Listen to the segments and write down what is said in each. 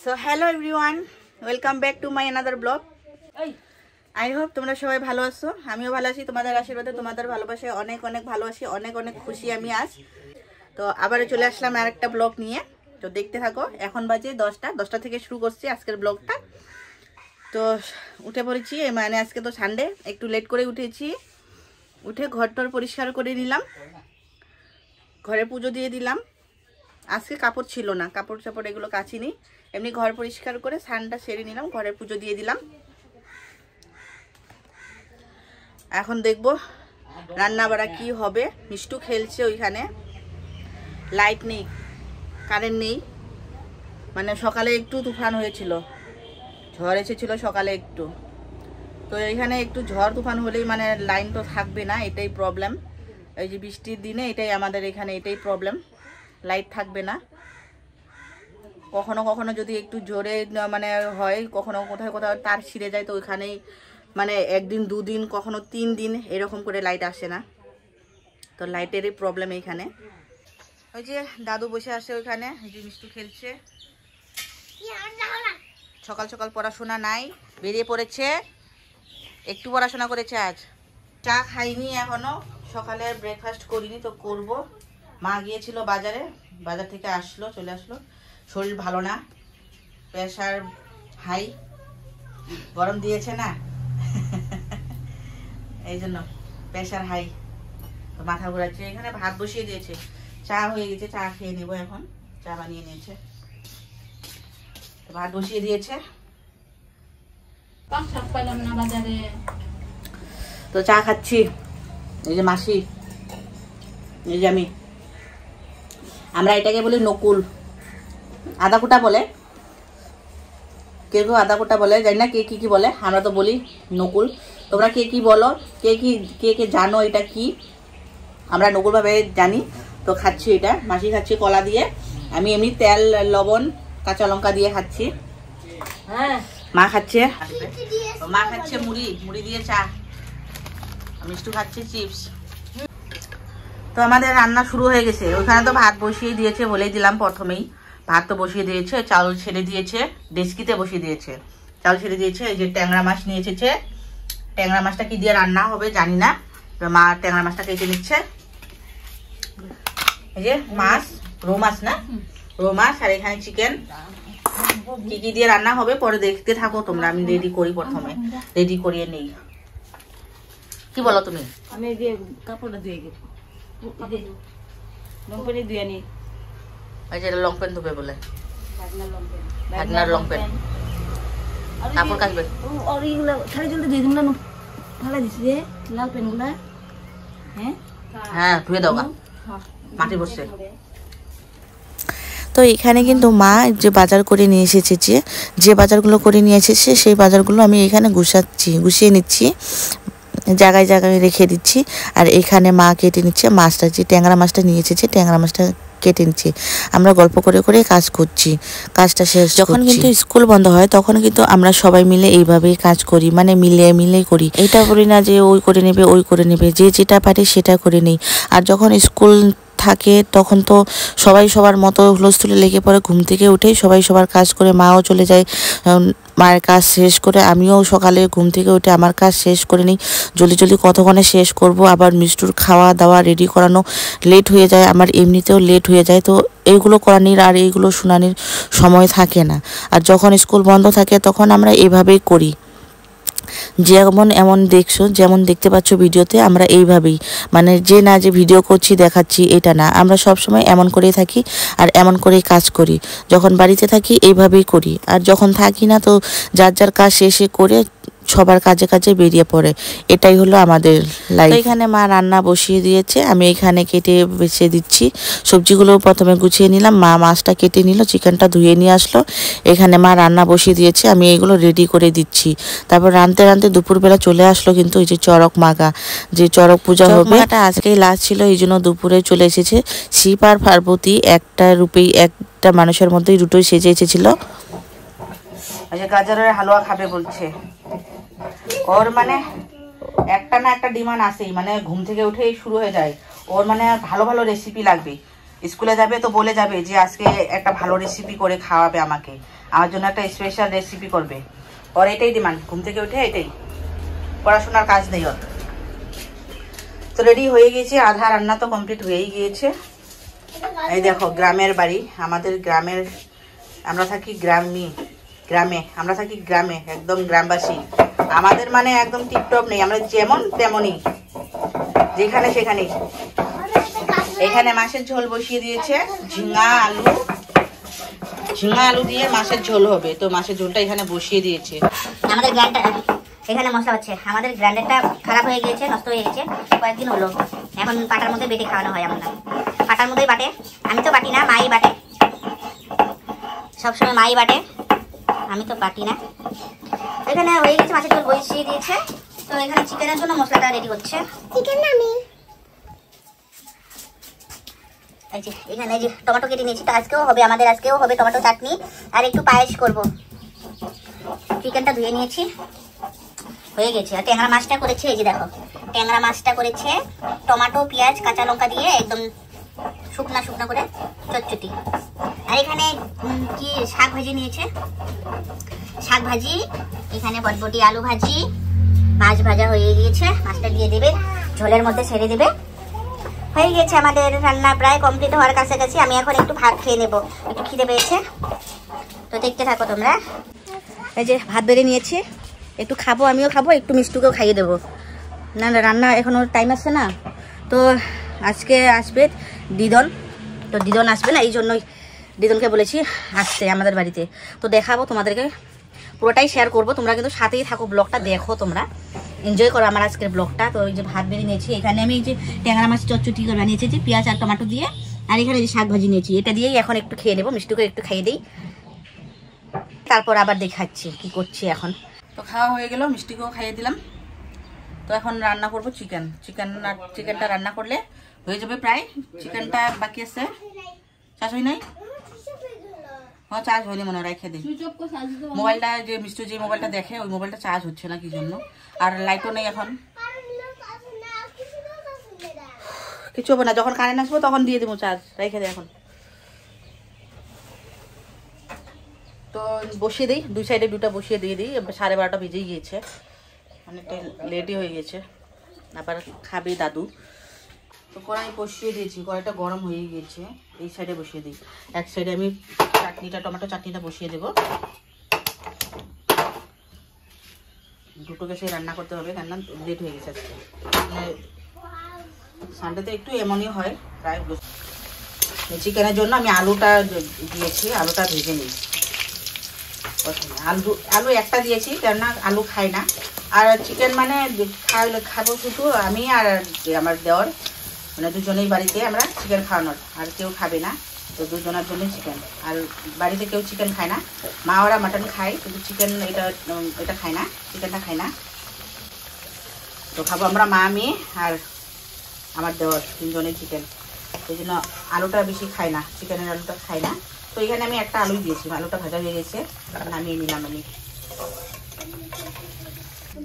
So hello everyone, welcome back to my another blog. I hope তোমরা সবাই ভালো আছো, আমিও ভালো আছি। তোমাদের আশীর্বাদে, তোমাদের ভালোবাসায় অনেক অনেক ভালো আছি, অনেক অনেক খুশি আমি আজ। তো আবারও চলে আসলাম আর একটা ব্লগ নিয়ে, তো দেখতে থাকো। এখন বাজে 10টা থেকে শুরু করছি আজকের ব্লগটা। তো উঠে পড়েছি, মানে আজকে তো সানডে, একটু লেট করে উঠেছি। উঠে ঘরটর পরিষ্কার করে নিলাম, ঘরে পুজো দিয়ে দিলাম। আজকে কাপড় ছিল না, কাপড় চাপড় এগুলো কাচিনি, এমনি ঘর পরিষ্কার করে স্নানটা সেরে নিলাম, ঘরে পুজো দিয়ে দিলাম। এখন দেখবো রান্না বাড়া কি হবে। মিষ্টু খেলছে ওইখানে, লাইট নেই, কারেন্ট নেই। মানে সকালে একটু তুফান হয়েছিল, ঝড় এসেছিল সকালে একটু। তো এখানে একটু ঝড় তুফান হলেই মানে লাইন তো থাকবে না, এটাই প্রবলেম। এই যে বৃষ্টির দিনে এটাই আমাদের এখানে এটাই প্রবলেম, লাইট থাকবে না। কখনো কখনো যদি একটু জোরে মানে হয়, কখনো কোথাও কোথাও তার ছিঁড়ে যায়, তো ওইখানেই মানে একদিন দুদিন কখনো 3 দিন এরকম করে লাইট আসে না। তো লাইটেরই প্রবলেম এইখানে। ওই যে দাদু বসে আসে ওইখানে, এই যে মিষ্টু খেলছে। সকাল সকাল পড়াশোনা নাই, বেরিয়ে পড়েছে, একটু পড়াশোনা করেছে আজ। চা খাইনি এখনো, সকালে ব্রেকফাস্ট করিনি, তো করব। মা গিয়েছিল বাজারে, বাজার থেকে আসলো, চলে আসলো। শরীর ভালো না, প্রেশার হাই, গরম দিয়েছে না এই জন্য প্রেশার হাই, তো মাথা ঘোরাচ্ছে। এখানে ভাত বসিয়ে দিয়েছে, চা হয়ে গেছে, চা খেয়ে নেবো এখন। চা বানিয়ে নিয়েছে, ভাত বসিয়ে দিয়েছে। তো চা খাচ্ছি, এই যে মাসি, এই যে আমি। আমরা এটাকে বলি নকুল, আদা কুটা বলে, কেউ কেউ আদা কুটা বলে, জানি না কে কি বলে, আমরা তো বলি নকুল। তোমরা কে কি বলো, কে কে জানো এটা কি? আমরা নকুল ভাবে জানি। তো খাচ্ছি এটা, মাসি খাচ্ছি কলা দিয়ে, আমি এমনি তেল লবণ কাঁচা লঙ্কা দিয়ে খাচ্ছি। মা খাচ্ছে মুড়ি দিয়ে চা, মিষ্টু খাচ্ছে চিপস। তো আমাদের রান্না শুরু হয়ে গেছে। ওইখানে তো ভাত বসিয়ে দিয়েছে, বলেই দিলাম প্রথমেই। ভাত তো বসিয়ে দিয়েছে, চাল ছেড়ে দিয়েছে, ডেস্কিতে বসিয়ে দিয়েছে, চাল ছেড়ে দিয়েছে। এই যে ট্যাংরা মাছ নিয়ে এসেছে, ট্যাংরা মাছটা কি দিয়ে রান্না হবে জানি না, মা ট্যাংরা মাছটা কেটে নিচ্ছে। এই যে মাছ, রৌ মাছ না, রৌ মাছ, আর এখানে চিকেন। কি কি দিয়ে রান্না হবে পরে দেখতে থাকো তোমরা, আমি রেডি করি, প্রথমে রেডি করিয়ে নেই। কি বলো তুমি? আমি দিয়ে কাপড়টা ধুয়ে গেছি, লঙ্কনে ধুয়ে নি। এই যে লং প্যান্ট ধুবে বলে, ভাগনার লং প্যান্ট, কাপড় কাচবে। আর এইগুলো খালি জলদি দিয়ে দিন না, ফালা দিছি যে লাল প্যান্টগুলা। হ্যাঁ ধুয়ে দাও, মাটি বসছে। তো এখানে কিন্তু মা যে বাজার করে নিয়ে এসেছে, যে বাজারগুলো করে নিয়ে এসেছে সেই বাজারগুলো আমি এখানে গুছিয়ে নিচ্ছি, জায়গায় জায়গায় রেখে দিচ্ছি। আর এখানে মা কেটে নিচ্ছে মাছটা, যে ট্যাংরা মাছটা নিয়ে এসেছে, ট্যাংরা মাছটা কেটে নিচ্ছে। আমরা গল্প করে করে কাজ করছি, কাজটা শেষ। যখন কিন্তু স্কুল বন্ধ হয় তখন কিন্তু আমরা সবাই মিলে এইভাবেই কাজ করি, মানে মিলে করি। এটা করি না যে ওই করে নেবে ওই করে নেবে, যে যেটা পারে সেটা করে নেই। আর যখন স্কুল থাকে তখন তো সবাই সবার মতো হুলস্থুলে লেগে পড়ে, ঘুম থেকে উঠেই সবাই সবার কাজ করে, মাও চলে যায় মায়ের কাজ শেষ করে। আমিও সকালে ঘুম থেকে উঠে আমার কাজ শেষ করে নিই, জলদি কতক্ষণে শেষ করব। আবার মিষ্টুর খাওয়া দাওয়া রেডি করানো লেট হয়ে যায়, আমার এমনিতেও লেট হয়ে যায়। তো এইগুলো করানির আর এইগুলো শোনানির সময় থাকে না। আর যখন স্কুল বন্ধ থাকে তখন আমরা এভাবেই করি, যেমন দেখছো, যেমন দেখতে পাচ্ছ ভিডিওতে, আমরা এইভাবেই, মানে যে না যে ভিডিও করছি দেখাচ্ছি এটা না, আমরা সব সময় এমন করেই থাকি আর এমন করেই কাজ করি। যখন বাড়িতে থাকি এইভাবেই করি, আর যখন থাকি না তো যার যার কাজ শেষে করে সবার কাজে কাজে বেরিয়ে পড়ে। এটাই হলো আমাদের লাইফ। এখানে মা রান্না বসিয়ে দিয়েছে, আমি এখানে কেটে বেছে দিচ্ছি। সবজিগুলো প্রথমে গুছিয়ে নিলাম, মা মাছটা কেটে নিল, চিকেনটা ধুয়ে নিয়ে আসলো। এখানে মা রান্না বসিয়ে দিয়েছে, আমি এগুলো রেডি করে দিচ্ছি। তারপর রাঁধতে দুপুরবেলা চলে আসলো কিন্তু এই যে চড়ক মাগা, যে চড়ক পূজা হবে, এটা আজকেই লাস্ট ছিল, এই জন্য দুপুরে চলে এসেছে। শিব আর পার্বতী একটা রূপেই, একটা মানুষের মধ্যেই দুটোই সেজে এসেছিল। গাজরের হালুয়া খাবে বলছে, ওর মানে একটা না একটা ডিমান্ড আসেই, মানে ঘুম থেকে উঠেই শুরু হয়ে যায় ওর, মানে ভালো ভালো রেসিপি লাগবে। স্কুলে যাবে তো বলে যাবে যে আজকে একটা ভালো রেসিপি করে খাওয়াবে আমাকে, আমার জন্য একটা স্পেশাল রেসিপি করবে। ওর এটাই ডিমান্ড, ঘুম থেকে উঠে এটাই, পড়াশোনার কাজ নেই ওর। তো রেডি হয়ে গিয়েছে, আধা রান্না তো কমপ্লিট হয়েই গিয়েছে। এই দেখো গ্রামের বাড়ি, আমাদের গ্রামের, আমরা থাকি গ্রামে, আমরা থাকি গ্রামে, একদম গ্রামবাসী। আমাদের মানে একদম টিপটপ নেই, আমরা যেমন তেমনই, যেখানে সেখানেই। এখানে মাছের ঝোল বসিয়ে দিয়েছে, ঝিঙা আলু দিয়ে মাছের ঝোল হবে। তো মাছের ঝোলটা এখানে বসিয়ে দিয়েছে। আমাদের গ্রাইন্ডার এখানে মশলা হচ্ছে, আমাদের গ্রাইন্ডারটা খারাপ হয়ে গিয়েছে, নষ্ট হয়ে গেছে কয়েকদিন হলো। এখন পাটার মধ্যে বেটে খাওয়ানো হয় আমরা, পাটার মধ্যেই বাটে, আমি তো বাটি না, মাই বাটে, সবসময় মাই বাটে, আমি তো বাটি না। এখানে হয়ে গেছে, মাছের ঝোল বসিয়ে দিয়েছে। তো এখানে চিকেনের জন্য মশলাটা রেডি হচ্ছে। চিকেন আমি এই যে এখানে এই যে টমেটো কেটে নিয়েছি, তো আজকেও হবে, আমাদের আজকেও হবে টমেটো চাটনি আর একটু পায়েস করব। চিকেনটা ধুয়ে নিয়েছি, হয়ে গেছে। আর ট্যাংরা মাছটা করেছে, এই যে দেখো ট্যাংরা মাছটা করেছে টমেটো পেঁয়াজ কাঁচা লঙ্কা দিয়ে একদম শুকনা করে চটচটি। আর এখানে কি শাক ভাজি নিয়েছে, শাক ভাজি, এখানে বটবটি আলু ভাজি, মাছ ভাজা হয়ে গিয়েছে, মাছটা দিয়ে দেবে ঝোলের মধ্যে ছেড়ে দেবে। হয়ে গেছে আমাদের রান্না প্রায় কমপ্লিট হওয়ার কাছাকাছি। আমি এখন একটু ভাত খেয়ে নেব, একটু খিদে পেয়েছে, তো দেখতে থাকো তোমরা। এই যে ভাত বেড়ে নিয়েছি, একটু খাবো, আমিও খাবো, একটু মিষ্টুকেও খাইয়ে দেবো। না রান্না এখনও টাইম আসছে না, তো আজকে আসবে দিদন, তো দিদন আসবে না, এই জন্যই দিদনকে বলেছি আসতে আমাদের বাড়িতে। তো দেখাবো তোমাদেরকে, পুরোটাই শেয়ার করবো, তোমরা কিন্তু সাথেই থাকো, ব্লগটা দেখো, তোমরা এনজয় করো আমার আজকের ব্লগটা। তো এই যে ভাত বেড়ে নিয়েছি, এখানে আমি এই যে ট্যাংরা মাছ চটচটি করে বানিয়েছি যে পেঁয়াজ আর টমেটো দিয়ে, আর এখানে যে শাক ভাজি নিয়েছি, এটা দিয়েই এখন একটু খেয়ে নেবো, মিষ্টুকে একটু খাইয়ে দিই, তারপর আবার দেখাচ্ছি কি করছি এখন। তো খাওয়া হয়ে গেল, মিষ্টিকেও খাইয়ে দিলাম। তো এখন রান্না করবো চিকেনটা রান্না করলে হয়ে যাবে প্রায়। চিকেনটা বাকি আছে, চার্জ হয় নাই, হ্যাঁ চার্জ হয়নি মনে হয়, রেখে দিই। মোবাইলটা যে মিষ্টি যে মোবাইলটা দেখে ওই মোবাইলটা চার্জ হচ্ছে না কি জন্য, আর লাইটও নেই এখন, কিছু হবে না, যখন কারেন্ট আসবো তখন দিয়ে দেবো চার্জ, রেখে দিই এখন। তো বসিয়ে দিই, দুই সাইডে দুটা বসিয়ে দিয়ে দিই, 12:30 বেজেই গিয়েছে, অনেকটা লেটই হয়ে গেছে, আবার খাবে দাদু। তো কড়াই বসিয়ে দিয়েছি, কড়াইটা গরম হয়ে গিয়েছে, এই সাইডে বসিয়ে দিই। এক সাইডে আমি টমেটো চাটনিটা বসিয়ে দেবো। দুটো গ্যাসে রান্না করতে হবে, কেননা লেট হয়ে গেছে আজকে, মানে সানডেতে একটু এমনই হয় প্রায়। চিকেনের জন্য আমি আলুটা দিয়েছি, আলুটা ভেজে নিই প্রথমে। আলু একটা দিয়েছি, কেননা আলু খাই না, আর চিকেন মানে খাবো শুধু আমি আর আমার দেওর, মানে দুজনেই বাড়িতে আমরা চিকেন খাওয়ানোর, আর কেউ খাবে না, তো দুজনের জন্যই চিকেন। আর বাড়িতে কেউ চিকেন খায় না, মা ওরা মাটন খায়, কিন্তু চিকেন এটা খায় না, চিকেনটা খায় না। তো খাবো আমরা মা মেয়ে আর আমার দেওর, তিনজনের চিকেন, সেই জন্য আলুটা বেশি খায় না, চিকেনের আলুটা খায় না। তো এখানে আমি একটা আলুই দিয়েছি, আলুটা ভাজা হয়ে গেছে, নামিয়ে নিলাম আমি।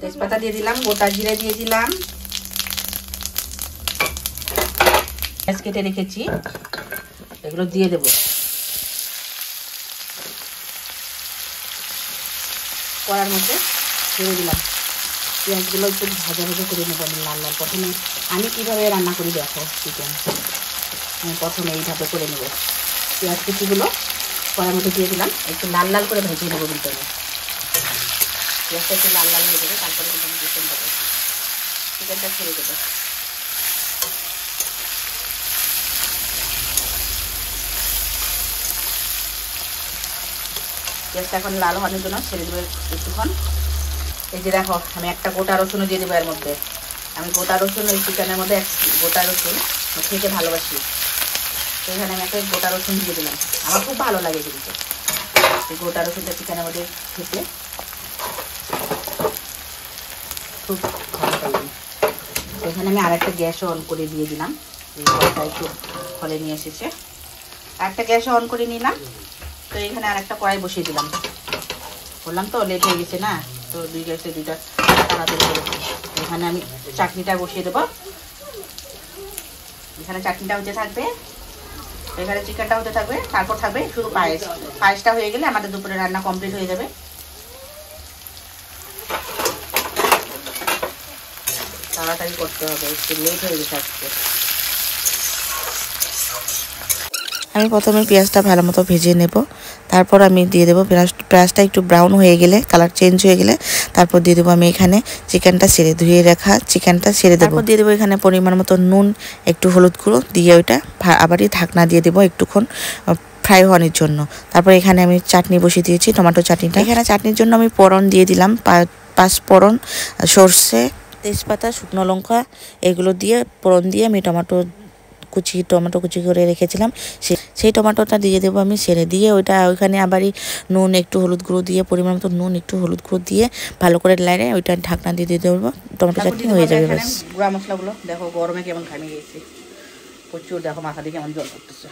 তেজপাতা দিয়ে দিলাম, গোটা জিরে দিয়ে দিলাম, পেঁয়াজ কেটে রেখেছি এগুলো দিয়ে দেবো। কড়ার মধ্যে ছেড়ে দিলাম, পেঁয়াজগুলো একটু ভাজা করে নেবো আমি লাল লাল। প্রথমে আমি কীভাবে রান্না করি দেখো চিকেন, আমি প্রথমে এইভাবে করে নেবো। পেঁয়াজ কুচিগুলো কড়ার মধ্যে দিয়ে দিলাম, একটু লাল লাল করে ভেজে নেবো ভিতরে, পেঁয়াজটা একটু লাল লাল হয়ে যাবে, তারপরে কিন্তু আমি চিকেন দেবো, চিকেনটা ছেড়ে দেবো। পেঁয়াজটা এখন লাল হওয়ার জন্য ছেড়ে দেবো একটুক্ষণ। এই যে দেখো আমি একটা গোটা রসুনও দিয়ে দেবো এর মধ্যে, আমি গোটা রসুন ওই চিকেনের মধ্যে গোটা রসুন খেতে ভালোবাসি, তো এখানে আমি একটা গোটা রসুন দিয়ে দিলাম, আমার খুব ভালো লাগে কিন্তু এই গোটা রসুনটা চিকেনের মধ্যে খেতে খুব ভালো লাগে। তো এখানে আমি আরেকটা গ্যাসও অন করে দিয়ে দিলাম, এই কড়াইটা একটু ফলে নিয়ে এসেছে, আরেকটা গ্যাসও অন করে নিলাম। তো এখানে আরেকটা কড়াই বসিয়ে দিলাম, বললাম তো লেট হয়ে গেছে না, তো দুই গ্যাসে দুইটা তাড়াতাড়ি করে। এখানে আমি চাটনিটা বসিয়ে দেবো, এখানে চাটনিটা হতে থাকবে। এখানে চিকেনটা হতে থাকবে, তারপর থাকবে শুধু পায়েস। পায়েসটা হয়ে গেলে আমাদের দুপুরে রান্না কমপ্লিট হয়ে যাবে। তাড়াতাড়ি করতে হবে, একটু লেট হয়ে গেছে আজকে। আমি প্রথমে পেঁয়াজটা ভালো মতো ভেজে নেব, তারপর আমি দিয়ে দেবো পেঁয়াজটা একটু ব্রাউন হয়ে গেলে, কালার চেঞ্জ হয়ে গেলে তারপর দিয়ে দেবো আমি এখানে চিকেনটা ছেড়ে ধুয়ে রাখা চিকেনটা ছেড়ে দেবো। দিয়ে দেবো এখানে পরিমাণ মতো নুন, একটু হলুদ গুঁড়ো দিয়ে ওইটা আবারই ঢাকনা দিয়ে দেবো একটুক্ষণ ফ্রাই হওয়ার জন্য। তারপর এখানে আমি চাটনি বসিয়ে দিয়েছি, টমেটো চাটনিটা। এখানে চাটনির জন্য আমি ফোড়ন দিয়ে দিলাম, 5 ফোড়ন, সর্ষে, তেজপাতা, শুকনো লঙ্কা, এগুলো দিয়ে ফোড়ন দিয়ে আমি টমেটো কুচি করে রেখেছিলাম, সেই টমেটোটা দিয়ে দেবো আমি, ছেড়ে দিয়ে ওইখানে আবারই নুন, একটু হলুদ গুঁড়ো দিয়ে, পরিমাণ মতো নুন, একটু হলুদ গুঁড়ো দিয়ে ভালো করে লাইনে ওইটা ঢাকনা দিয়ে দেবো। টমেটো চাটনি হয়ে যাবে। ব্যাস। গুঁড়া মশলাগুলো দেখো গরমে কেমন ঘামে গেছে প্রচুর, দেখো মাথা দিয়ে কেমন জল করতেছে,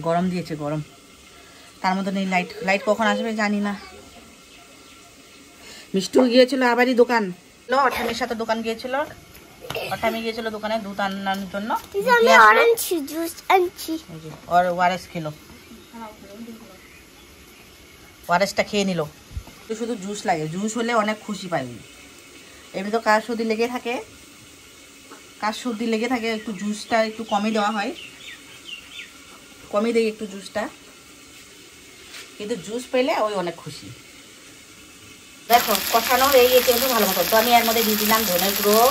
গরম দিয়েছে গরম। তার মধ্যে নেই লাইট কখন আসবে জানি না। মিষ্টু গিয়েছিল আবারই দোকান, অঠামির সাথে দোকান গিয়েছিল, অঠামি গিয়েছিল দোকানে দুধ আনার জন্য, ওয়ারেস খেলো, ওয়ারেসটা খেয়ে নিল। শুধু জুস লাগে, জুস হলে অনেক খুশি পাই। এমনি তো কার সর্দি লেগে থাকে, একটু জুসটা একটু কমই দেওয়া হয়, কমই দেয় একটু জুসটা, কিন্তু জুস পেলে ওই অনেক খুশি। দেখো কষানো হয়ে গেছে কিন্তু ভালো মতো। তো আমি এর মধ্যে দিয়ে দিলাম ধনে গুঁড়ো,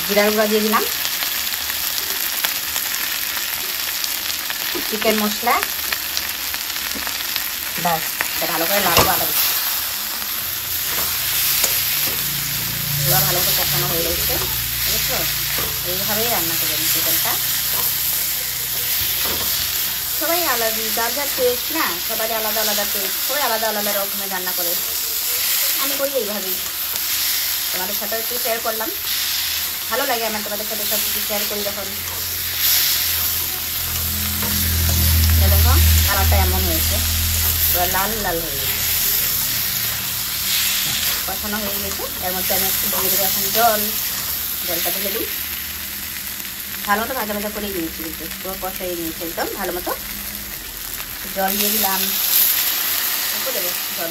জিরার গুঁড়া দিয়ে দিলাম, চিকেন মশলা, ব্যাস ভালো করে লাড়বো। আবার এবার ভালো করে কষানো হয়ে গেছে, বুঝছো? এইভাবেই রান্না করবেন চিকেনটা। সবাই আলাদা, যার যার টেস্ট না, সবাই আলাদা আলাদা টেস্ট, সবাই আলাদা আলাদা রকমের রান্না করে। আমি করি এইভাবেই, তোমাদের সাথে একটু শেয়ার করলাম, ভালো লাগে আমার তোমাদের সাথে সব কিছু শেয়ার করি যখন। দেখো কালারটা এমন হয়েছে, লাল লাল হয়ে গেছে, কষানো হয়ে গেছে। এর মধ্যে আমি একটু দিয়ে দেবো এখন জলটা ঢেলে দিই। ভালো মতো ভাজা ভাজা করে নিয়েছি, কিন্তু পুরো কষাই নিয়েছি একদম ভালো মতো। জল দিয়ে দিলাম, দেবো জল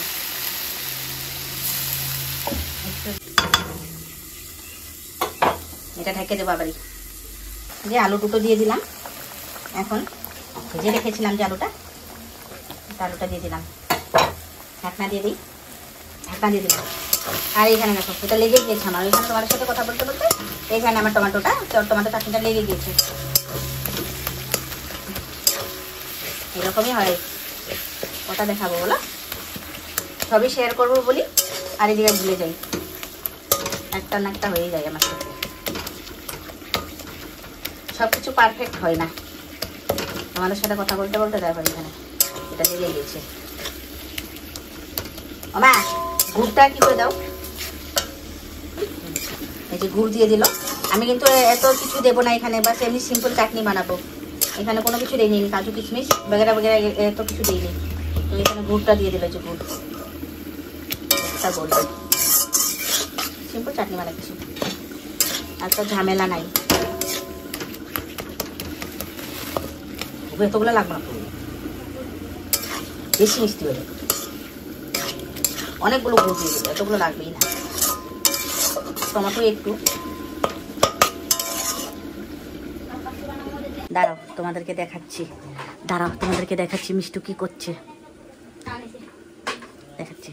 এটা ঢেকে দেবো। আবারই যে আলু দুটো দিয়ে দিলাম, এখন ভেজে রেখেছিলাম যে আলুটা দিয়ে দিলাম, ঢাকনা দিয়ে দিই, ঢাকনা দিয়ে দিলাম। আর এইখানে দেখো এটা লেগে গিয়েছে আমার, ওইখানে তোমার সাথে কথা বলতে বলতে এইখানে আমার টমেটো চাটনিটা লেগে গিয়েছে। এরকমই হয়, কথা দেখাবো বলো, সবই শেয়ার করবো বলি আর এদিকে ভুলে যাই, একটা না একটা হয়ে যায় আমার সাথে। সব কিছু পারফেক্ট হয় না, আমাদের সাথে কথা বলতে বলতে দেখো এখানে এটা লেগে গিয়েছে। মা গুড়টা কি করে দাও, এই যে গুড় দিয়ে দিল। আমি কিন্তু এত কিছু দেবো না এখানে, বাস এমনি সিম্পল চাটনি বানাবো। এখানে কোনো কিছু দিইনি, কাজু কিশমিশ বগেরা বগেরা এত কিছু দিইনি। তো এখানে গুড়টা দিয়ে দিল, যে গুড় একটা গুড়, সিম্পল চাটনি বানাচ্ছি, আর তো ঝামেলা নাই। এতগুলো লাগবে না, বেশি মিষ্টি হয়ে যাবে, অনেকগুলো গুড় দিয়ে দেবে, এতগুলো লাগবেই না। টমেটো একটু দাঁড়াও তোমাদেরকে দেখাচ্ছি, মিষ্টু কি করছে দেখাচ্ছি।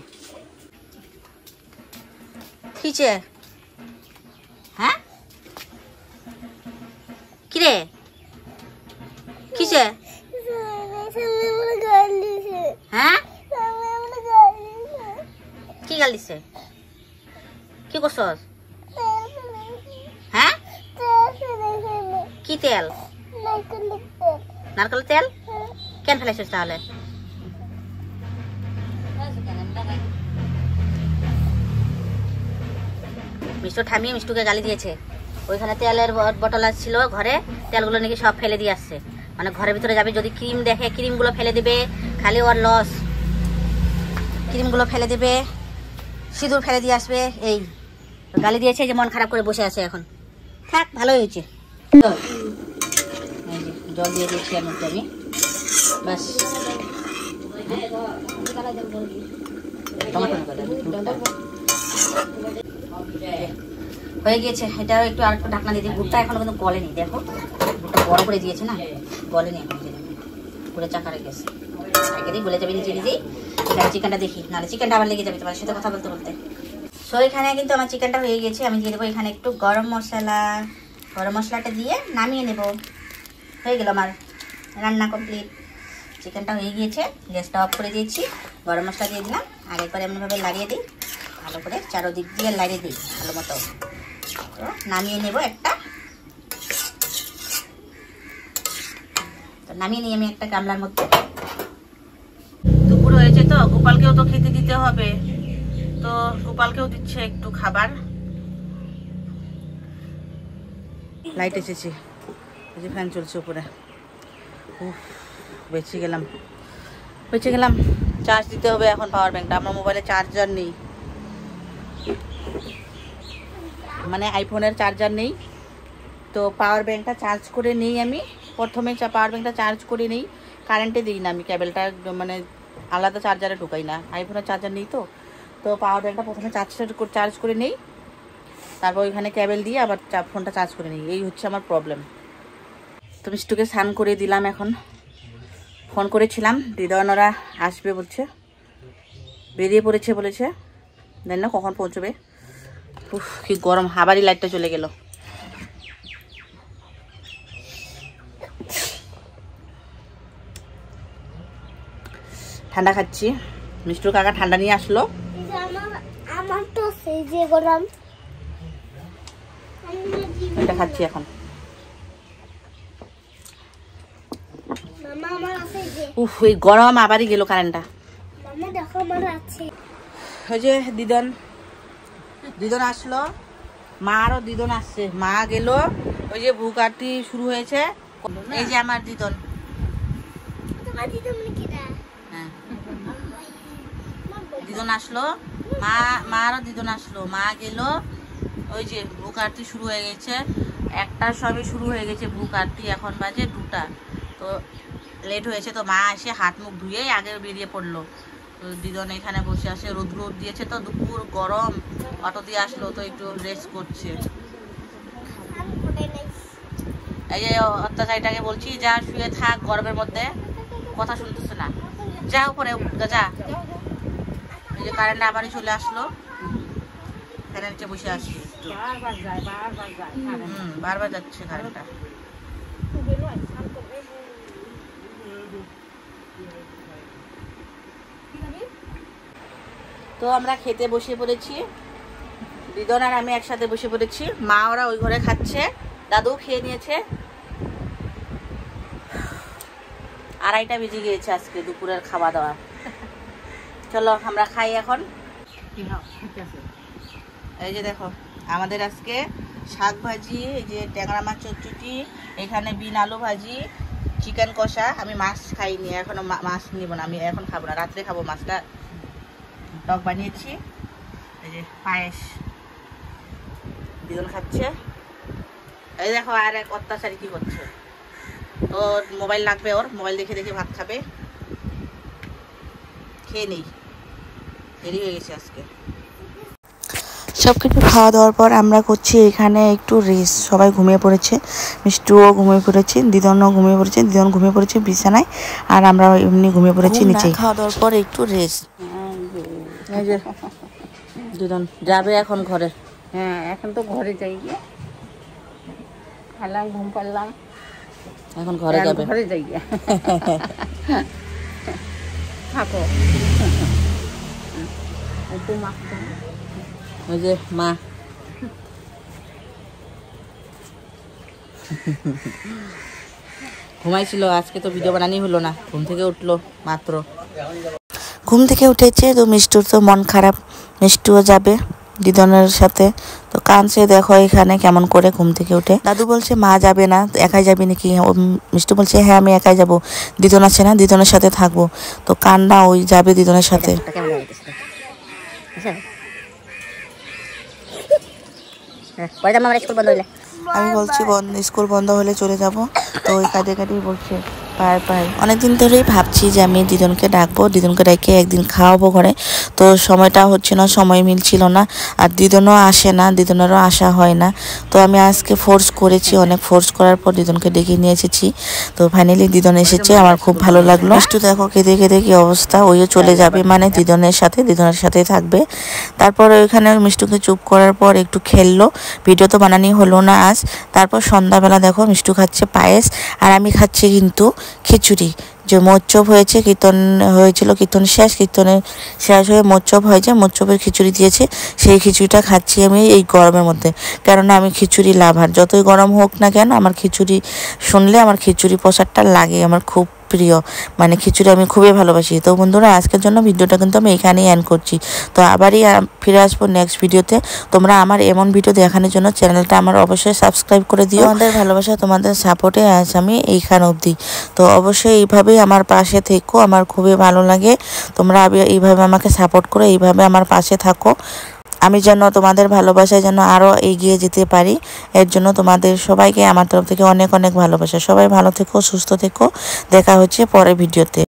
কিছে হ্যাঁ, কিরে কিছে হ্যাঁ, কি গাল দিছে, কি করছস হ্যাঁ, কি তেল, নারকেল তেল কেন ফেলেছিস তাহলে? মিষ্টু থামিয়ে মিষ্টুকে গালি দিয়েছে। ওইখানে তেলের বটল আসছিল ঘরে, তেলগুলো নাকি সব ফেলে দিয়ে আসছে। মানে ঘরের ভিতরে যাবে যদি ক্রিম দেখে, ক্রিমগুলো ফেলে দেবে, খালি ওর লস, ক্রিমগুলো ফেলে দেবে। সিঁদুর ফেলে দিয়ে আসবে, এই গালি দিয়েছে যে মন খারাপ করে বসে আছে এখন। থাক, ভালো হয়েছে। জল দিয়ে দিয়েছি এর মধ্যে আমি, বাস। হয়ে গিয়েছে। এটাও একটু আর একটু ঢাকনা দিয়ে দিই। ভুট্টা এখনো কিন্তু গলেনি, দেখো ভুট্টা বড় করে দিয়েছে না, গলেনি এখন, পুরো চাকা রেখে গেছে। একেই গলে যাবে নিজে নিজেই। এখানে চিকেনটা দেখি, নাহলে চিকেনটা আবার লেগে যাবে তোমার সাথে কথা বলতে বলতে। সো এখানে কিন্তু আমার চিকেনটা হয়ে গেছে। আমি দিয়ে দেবো এখানে একটু গরম মশলা। গরম মশলাটা দিয়ে নামিয়ে নেব। হয়ে গেল আমার রান্না কমপ্লিট। চিকেনটা হয়ে গিয়েছে, গ্যাসটা অফ করে দিয়েছি, গরম মশলা দিয়ে দিলাম। আর একবার এমনভাবে লাগিয়ে দিই, ভালো করে চারোদিক দিয়ে লাগিয়ে দিই ভালো মতো। তো নামিয়ে নেব একটা। তো নামিয়ে নিই আমি একটা গামলার মধ্যে। দুপুর হয়েছে তো, গোপালকেও তো খেতে দিতে হবে, তো গোপালকেও দিচ্ছে একটু খাবার। লাইট এসেছে, এই যে ফ্যান চলছে উপরে। বেঁচে গেলাম। চার্জ দিতে হবে এখন পাওয়ার ব্যাংকটা। আমার মোবাইলে চার্জার নেই, মানে আইফোনের চার্জার নেই। তো পাওয়ার ব্যাংকটা চার্জ করে নেই আমি। প্রথমে পাওয়ার ব্যাংকটা চার্জ করে নেই, কারেন্টে দিই না আমি, কেবলটা মানে আলাদা চার্জারে ঢোকাই না, আইফোনের চার্জার নেই। তো পাওয়ার ব্যাংকটা প্রথমে চার্জ করে নেই, তারপর ওইখানে কেবল দিয়ে আবার ফোনটা চার্জ করে নিই। এই হচ্ছে আমার প্রবলেম। তো মিষ্টুকে স্নান করে দিলাম। এখন ফোন করেছিলাম, দিদনরা আসবে বলছে, বেরিয়ে পড়েছে বলেছে, জানি না কখন পৌঁছবে। কি গরম, আবারই লাইটটা চলে গেল। ঠান্ডা খাচ্ছি, মিষ্টুর কাকা ঠান্ডা নিয়ে আসলো। আমার তো সেই যে গরম, এটা খাচ্ছি এখন। মামা আমার আছে যে, এই গরম আবারই গেল কারেন্টটা। মামা দেখো আমার আছে। ওই যে দিদন আসলো, মা আরও দিদন আসছে। মা গেল, ওই যে ভুকাটি শুরু হয়েছে। এই যে আমার দিদন, তোমার দিদি মানে কি দা? হ্যাঁ দিদন আসলো, মা আরও দিদন আসলো। মা গেল, ওই যে ভুকাটি শুরু হয়ে গেছে। একটা সবই শুরু হয়ে গেছে ভুকাটি, এখন বাজে 2টা। তো লেট হয়েছে, তো মা এসে হাত মুখ ধুয়েই আগে বেরিয়ে পড়লো। তো দিদন এখানে বসে আসে, রোদ দিয়েছে তো, দুপুর গরম, অটো দিয়ে আসলো তো একটু রেস্ট করছে। এই যে অত্যাচারীটাকে বলছি যা শুয়ে থাক গরমের মধ্যে, কথা শুনতেছে না, যা উপরে যা। এই যে কারেন্ট আবারই চলে আসলো, ফ্যানের নিচে বসে আসি। বারবার যাচ্ছে কারেন্টটা। তো আমরা খেতে বসে পড়েছি, দিদন আর আমি একসাথে বসে পড়েছি। মা ওরা ওই ঘরে খাচ্ছে, দাদু খেয়ে নিয়েছে। 2:30 বেজে গিয়েছে আজকে দুপুরের খাওয়া দাওয়া। চলো আমরা খাই এখন। এই যে দেখো আমাদের আজকে শাক ভাজি, এই যে ট্যাংরা মাছ চটচটি, এখানে বিন আলু ভাজি, চিকেন কষা। আমি মাছ খাইনি এখনো, মাছ নিব না আমি, এখন খাবো না, রাত্রে খাবো মাছটা। টক বানিয়েছি, এই যে পায়েস দিদন খাচ্ছে। এই দেখো আর এক অত্যাচারী কি করছে, তো মোবাইল লাগবে ওর, মোবাইল দেখে দেখে ভাত খাবে। খেয়ে নেই, দেরি হয়ে গেছে আজকে। সব কিছু খাওয়া দাওয়ার পর আমরা করছি এখানে একটু রেস্ট। সবাই ঘুমিয়ে পড়েছে, মিষ্টুও ঘুমিয়ে পড়েছে, দিদনও ঘুমিয়ে পড়েছে। দিদন ঘুমিয়ে পড়েছে বিছানায়, আর আমরা এমনি ঘুমিয়ে পড়েছি নিচে। খাওয়া দাওয়ার পর একটু রেস্ট। এই যে দিদন যাবে এখন ঘরে। হ্যাঁ, এখন তো ঘরে যাই গিয়ে খেলাম, ঘুম পারলাম, এখন ঘরে যাবে। ঘরে যাই গিয়ে থাকো। একটু মাখো। ওই যে মা ঘুমাইছিল, আজকে তো ভিডিও বানানি হলো না, ঘুম থেকে উঠলো মাত্র। ঘুম থেকে উঠেছে, তো মিষ্টুর তো মন খারাপ, মিষ্টুও যাবে দিদনের সাথে। তো কাঁদছে দেখো এখানে কেমন করে ঘুম থেকে উঠে। দাদু বলছে মা যাবে না, একাই যাবি নাকি? মিষ্টু বলছে হ্যাঁ আমি একাই যাব, দিদন আছে না, দিদনের সাথে থাকবো। তো কান্না, ওই যাবে দিদনের সাথে। পরে যাবো আমরা স্কুল বন্ধ হইলে। আমি বলছি স্কুল বন্ধ হলে চলে যাব। তো ওই কাঁদে কাঁদেই বলছে বাই বাই। অনেকদিন ধরেই ভাবছি যে আমি দিদনকে ডাকবো, দিদনকে ডেকে একদিন খাওয়াবো ঘরে। তো সময়টা হচ্ছে না, সময় মিলছিল না, আর দিদনও আসে না, দিদনেরও আসা হয় না। তো আমি আজকে ফোর্স করেছি, অনেক ফোর্স করার পর দিদনকে ডেকে নিয়ে এসেছি। তো ফাইনালি দিদন এসেছে, আমার খুব ভালো লাগলো। একটু দেখো কেঁদে কেঁদে কি অবস্থা, ওইও চলে যাবে মানে দিদনের সাথে থাকবে। তারপর ওইখানে মিষ্টুকে চুপ করার পর একটু খেললো, ভিডিও তো বানানি হলো না আজ। তারপর সন্ধ্যাবেলা দেখো মিষ্টু খাচ্ছে পায়েস, আর আমি খাচ্ছি কিন্তু খিচুড়ি। যে মোচ্চপ হয়েছে, কীর্তন হয়েছিল, কীর্তন শেষ হয়ে মোচ্চপ হয়েছে, মোচ্চপের খিচুড়ি দিয়েছে, সেই খিচুড়িটা খাচ্ছি আমি এই গরমের মধ্যে। কেননা আমি খিচুড়ি লাভার, যতই গরম হোক না কেন আমার খিচুড়ি শুনলে আমার খিচুড়ি প্রসাদটা লাগে, আমার খুব প্রিয়, মানে খিচুড়ি আমি খুবই ভালোবাসি। তো বন্ধুরা আজকের জন্য ভিডিওটা কিন্তু আমি এখানেই এন্ড করছি। তো আবারই ফিরে আসবো নেক্সট ভিডিওতে। তোমরা আমার এমন ভিডিও দেখানোর জন্য চ্যানেলটা আমার অবশ্যই সাবস্ক্রাইব করে দিও। তোমাদের ভালোবাসা, তোমাদের সাপোর্টে আজ আমি এইখান অবধি। তো অবশ্যই এইভাবেই আমার পাশে থেকো, আমার খুবই ভালো লাগে। তোমরা এইভাবে আমাকে সাপোর্ট করো, এইভাবে আমার পাশে থাকো, আমি যেন তোমাদের ভালোবাসায় যেন আরও এগিয়ে যেতে পারি। এর জন্য তোমাদের সবাইকে আমার তরফ থেকে অনেক অনেক ভালোবাসা। সবাই ভালো থেকো, সুস্থ থেকো। দেখা হচ্ছে পরের ভিডিওতে।